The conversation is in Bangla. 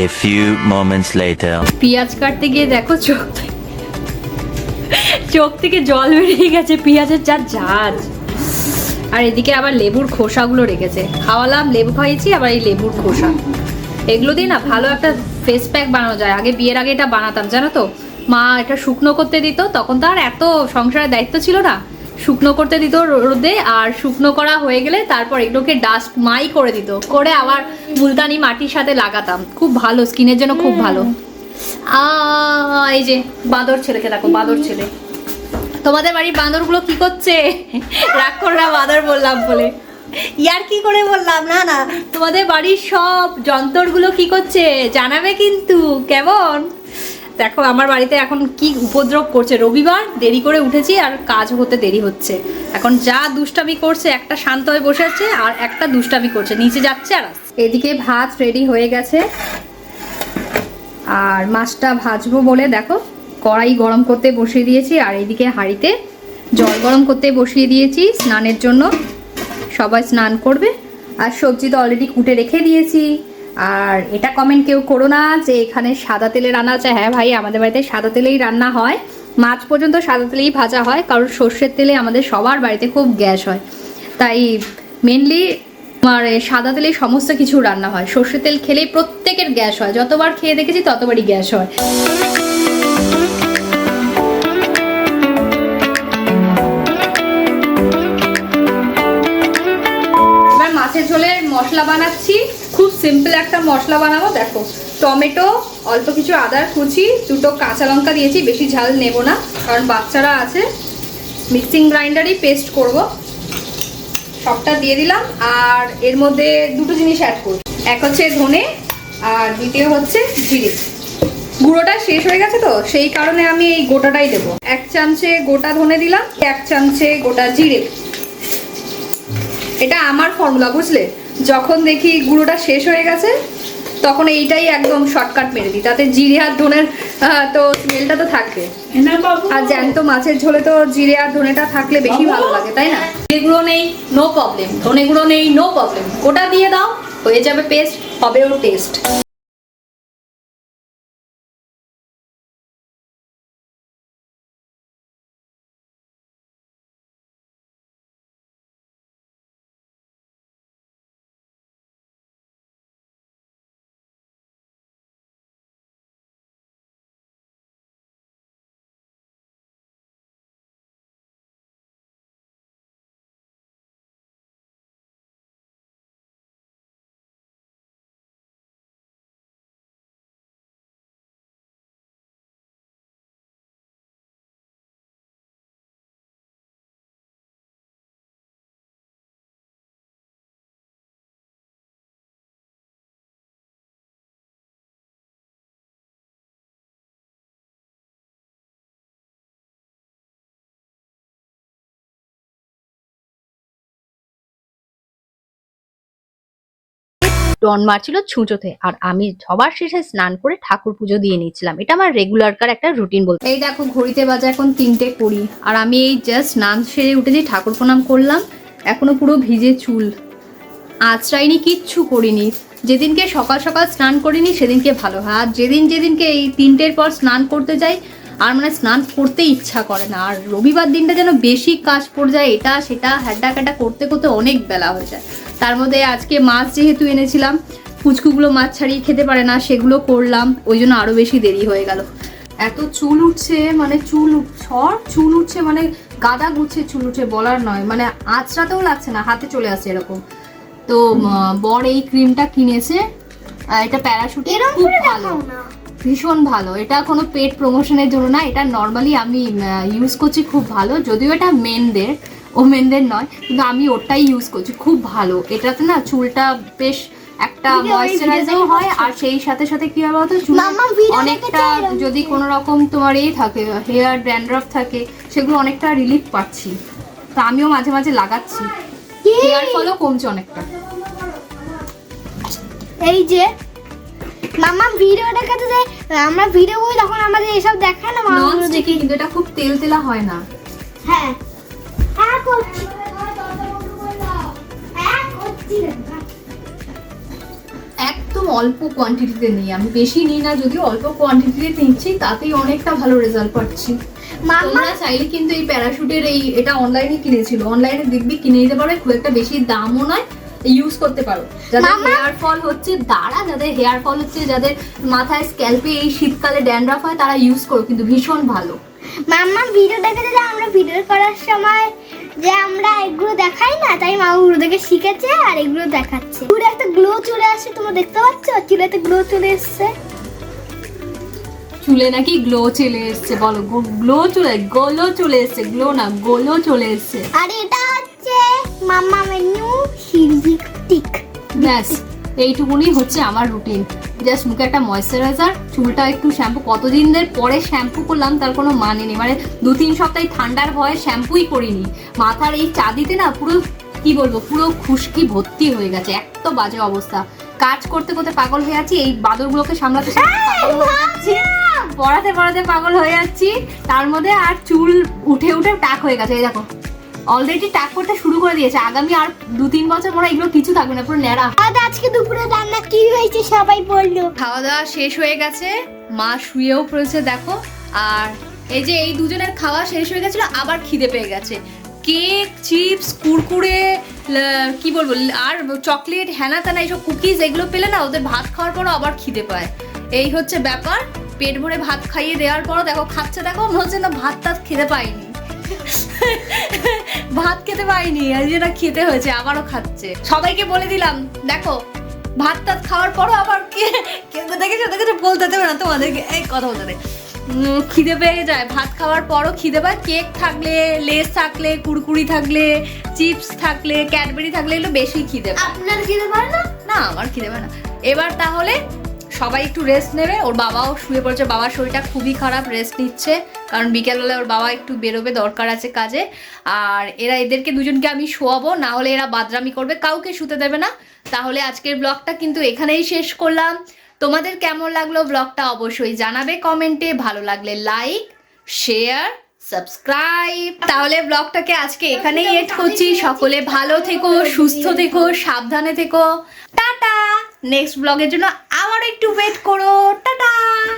A few moments later. পেঁয়াজ কাটতে গিয়ে দেখো চোখ থেকে জল বেরিয়ে গেছে, পেঁয়াজের যা ঝাঁজ। আর এদিকে আবার লেবুর খোসাগুলো রেখেছে, খাওয়ালাম, লেবু খাইয়েছি, আবার এই লেবুর খোসা এগুলো দিয়ে না ভালো একটা ফেস প্যাক বানানো যায়। আগে বিয়ের আগে এটা বানাতাম জানো তো, মা এটা শুকনো করতে দিত, তখন তো আর এত সংসারের দায়িত্ব ছিল না, শুকনো করতে দিত রোদে, আর শুকনো করা হয়ে গেলে তারপর এগুলোকে ডাস্ট মাই করে দিত, করে আবার মুলতানি মাটির সাথে লাগাতাম, খুব ভালো, স্কিনের জন্য খুব ভালো। এই যে বাঁদর ছেলেকে দেখো, বাঁদর ছেলে। তোমাদের বাড়ির বাঁদরগুলো কি করছে? রাগ করো না বাঁদর বললাম বলে, ইয়ার কি করে বললাম, না না, তোমাদের বাড়ির সব যন্ত্রগুলো কি করছে জানাবে কিন্তু, কেমন? দেখো আমার বাড়িতে এখন কি উপদ্রব করছে, রবিবার দেরি করে উঠেছি আর কাজ হতে দেরি হচ্ছে, এখন যা দুষ্টামি করছে, একটা শান্ত হয়ে বসে আছে আর একটা দুষ্টামি করছে, নিচে যাচ্ছে আর এদিকে ভাত রেডি হয়ে গেছে। আর মাছটা ভাজবো বলে দেখো কড়াই গরম করতে বসিয়ে দিয়েছি, আর এইদিকে হাঁড়িতে জল গরম করতে বসিয়ে দিয়েছি স্নানের জন্য, সবাই স্নান করবে। আর সবজি তো অলরেডি কুটে রেখে দিয়েছি। আর এটা কমেন্ট কেউ করো না যে এখানে সাদা তেলে রান্না হচ্ছে, হ্যাঁ ভাই আমাদের বাড়িতে সাদা তেলেই রান্না হয়, মাছ পর্যন্ত সাদা তেলেই ভাজা হয়, কারণ সর্ষের তেলে আমাদের সবার বাড়িতে খুব গ্যাস হয়, তাই মেনলি আমার সাদা তেলে সমস্ত কিছু রান্না হয়, সর্ষের তেল খেলেই প্রত্যেকের গ্যাস হয়, যতবার খেয়ে দেখেছি ততবারই গ্যাস হয়। এবার মাছের ঝোলের মশলা বানাচ্ছি, খুব সিম্পল একটা মশলা বানাবো। দেখো টমেটো, অল্প কিছু আদার কুচি, দুটো কাঁচা লঙ্কা দিয়েছি, বেশি ঝাল নেব না কারণ বাচ্চারা আছে, মিক্সিং গ্রাইন্ডারই পেস্ট করব, সবটা দিয়ে দিলাম। আর এর মধ্যে দুটো জিনিস অ্যাড করব, এক হচ্ছে ধনে আর দ্বিতীয় হচ্ছে জিরে। গুঁড়োটা শেষ হয়ে গেছে তো সেই কারণে আমি এই গোটাটাই দেবো, 1 চামচে গোটা ধনে দিলাম, 1 চামচে গোটা জিরে। এটা আমার ফর্মুলা বুঝলে, যখন দেখি গুঁড়োটা শেষ হয়ে গেছে তখন এইটাই একদম শর্টকাট মেরে দিই, তাতে জিরে আর ধনের তো স্মেলটা তো থাকবে, আর জ্যান্ত মাছের ঝোলে তো জিরে আর ধনেটা থাকলে বেশি ভালো লাগে, তাই না? জিরে গুঁড়ো নেই নো প্রবলেম, ধনে গুঁড়ো নেই নো প্রবলেম, ওটা দিয়ে দাও, হয়ে যাবে পেস্ট, হবেও টেস্ট। টন মারছিল ছুঁচোতে, আর আমি সবার শেষে স্নান করে ঠাকুর পুজো দিয়ে নিয়েছিলাম, এটা আমার রেগুলার কার একটা রুটিন বলতে। এই দেখো ঘড়িতে বাজে এখন 3:20, আর আমি এই জাস্ট স্নান সেরে উঠেছি, ঠাকুর প্রণাম করলাম, এখনো পুরো ভিজে চুল, আঁচড়াইনি, কিচ্ছু করিনি। যেদিনকে সকাল সকাল স্নান করিনি সেদিনকে ভালো হয়, আর যেদিনকে এই 3টের পর স্নান করতে যাই আর মানে স্নান করতে ইচ্ছা করে না, আর রবিবার দিনটা যেন বেশি কাজ পড়ে যায়, এটা সেটা হ্যাডা ক্যাটা করতে করতে অনেক বেলা হয়ে যায়। তার মধ্যে আজকে মাছ যেহেতু এনেছিলাম, পুচকুগুলো মাছ ছাড়িয়ে খেতে পারে না, সেগুলো করলাম, ওই জন্য আরও বেশি দেরি হয়ে গেল। এত চুল উঠছে, মানে চুল উঠছে, মানে গাদা গুচ্ছে চুল উঠছে, বলার নয়, মানে আঁচড়াতেও লাগছে না, হাতে চলে আসছে এরকম। তো বর এই ক্রিমটা কিনেছে, এটা প্যারাশুট, খুব ভালো, ভীষণ ভালো, এটা কোনো পেট প্রমোশনের জন্য না, এটা নর্মালি আমি ইউজ করছি, খুব ভালো, যদিও এটা মেনদের নয়, কিন্তু আমি ওটাই ইউজ করছি, খুব ভালো। এটাতে না চুলটা বেশ একটা ময়েশ্চারাইজারও হয়, আর সেই সাথে সাথে কি হয় বলতো, চুল অনেকটা যদি কোনো রকম তোমার এই থাকে, হেয়ার ড্যান্ড্রাফ থাকে, সেগুলো অনেকটা রিলিফ পাচ্ছি, তো আমিও মাঝে মাঝে লাগাচ্ছি, হেয়ার ফলও কমছে অনেকটা। এই যে মামা ভিডিও দেখাতে যায়, আমরা ভিডিও করি তখন আমাদের এসব দেখায় না, নন স্টিকি, কিন্তু এটা খুব তেলতেলা হয় না। হ্যাঁ হ্যাঁ করছি, একদম অল্প কোয়ান্টিটিতে নিই, আমি বেশি নিই না, যদিও অল্প কোয়ান্টিটিতে নিচ্ছি তাতেই অনেকটা ভালো রেজাল্ট পাচ্ছি। তোমরা চাইলে কিন্তু এই প্যারাশুটের এটা অনলাইনে কিনেছিল, অনলাইনে দেখবি কিনে নিতে পারো, খুব একটা বেশি দামও নয়, ইউজ করতে পারো। যাদের হেয়ার ফল হচ্ছে যাদের হেয়ার ফল হচ্ছে, যাদের মাথায় স্ক্যাল্পে এই শীতকালে ড্যান্ড্রাফ হয়, তারা ইউজ করো, কিন্তু ভীষণ ভালো। মাম্মা ভিডিও দেখে যে আমরা ভিডিও করার সময় যে আমরা এগুলো দেখাই না, তাই মা ওগুলো দেখে শিখেছে আর এগুলো দেখাচ্ছে। পুরো একটা গ্লো চলে আসছে, তোমরা দেখতে পাচ্ছ চুলে একটা গ্লো চলে এসছে। চুলে নাকি গ্লো চলে এসছে? বলো গ্লো চলে, গোলো চলে এসছে, গ্লো না গোলো চলে এসছে। আর এটা হচ্ছে মাম্মা মেনু হিরজিক। ব্যাস এইটুকুনি হচ্ছে আমার রুটিন। জাস্ট মুখে একটা ময়েশ্চারাইজার, চুলটা একটু শ্যাম্পু, কতদিন পরে শ্যাম্পু করলাম তার কোনো মানে নেই, মানে 2-3 সপ্তাহ ঠান্ডার ভয়ে শ্যাম্পুই করিনি। মাথার এই চাঁদিতে না পুরো কি বলবো, পুরো খুশকি ভর্তি হয়ে গেছে, এত বাজে অবস্থা। কাজ করতে করতে পাগল হয়ে যাচ্ছি, এই বাদরগুলোকে সামলাতে পাগল হয়ে যাচ্ছি, পড়াতে পড়াতে পাগল হয়ে যাচ্ছি, তার মধ্যে আর চুল উঠে উঠে টাক হয়ে গেছে। এই দেখো অলরেডি টাক করতে শুরু করে দিয়েছে, আগামী আর 2-3 বছর পরে এগুলো কিছু থাকবে না, পুরো ন্যাড়া। আজকে দুপুরে রান্না কি হয়েছে সবাই বললো। খাওয়া দাওয়া শেষ হয়ে গেছে, মা শুয়েও পড়েছে দেখো, আর এই যে এই দুজনের খাওয়া শেষ হয়ে গেছিল, আবার খিদে পেয়ে গেছে। কেক, চিপস, কুরকুরে, কি বলবো, আর চকলেট, হ্যানা ত্যানা এইসব কুকিজ, এগুলো পেলে না ওদের ভাত খাওয়ার পরও আবার খিদে পায়। এই হচ্ছে ব্যাপার। পেট ভরে ভাত খাইয়ে দেওয়ার পরও দেখো খাচ্ছে, দেখো মনে হচ্ছে না ভাত টাত খেতে পাইনি, ভাত খেতে পাইনি, আর যেটা খেতে হয়েছে আবারও খাচ্ছে। সবাইকে বলে দিলাম দেখো ভাত টাত খাওয়ার পরও আবার দেখেছো বলতে দেবে না তোমাদেরকে, এই কথা বলতে দে, খিদে পেয়ে যায়, ভাত খাওয়ার পরও খিদে পায়। কেক থাকলে, লেস থাকলে, কুরকুরি থাকলে, চিপস থাকলে, ক্যাডবেরি থাকলে এগুলো বেশি খিদে পায়। আপনার খিদে পায় না? না আমার খিদে পায় না। এবার তাহলে সবাই একটু রেস্ট নেবে, ওর বাবাও শুয়ে পড়েছে, বাবার শরীরটা খুবই খারাপ, রেস্ট নিচ্ছে, কারণ বিকেলবেলা ওর বাবা একটু বেরোবে, দরকার আছে কাজে। আর এদেরকে দুজনকে আমি শোয়াবো, না হলে এরা বাদরামি করবে, কাউকে শুতে দেবে না। তাহলে আজকের ব্লগটা কিন্তু এখানেই শেষ করলাম। তোমাদের কেমন লাগলো ব্লগটা অবশ্যই জানাবে কমেন্টে, ভালো লাগলে লাইক, শেয়ার, সাবস্ক্রাইব। তাহলে ব্লগটাকে আজকে এখানেই এড করছি। সকলে ভালো থেকো, সুস্থ থেকো, সাবধানে থেকো, টাটা। নেক্সট ব্লগের জন্য আবার একটু ওয়েট করো।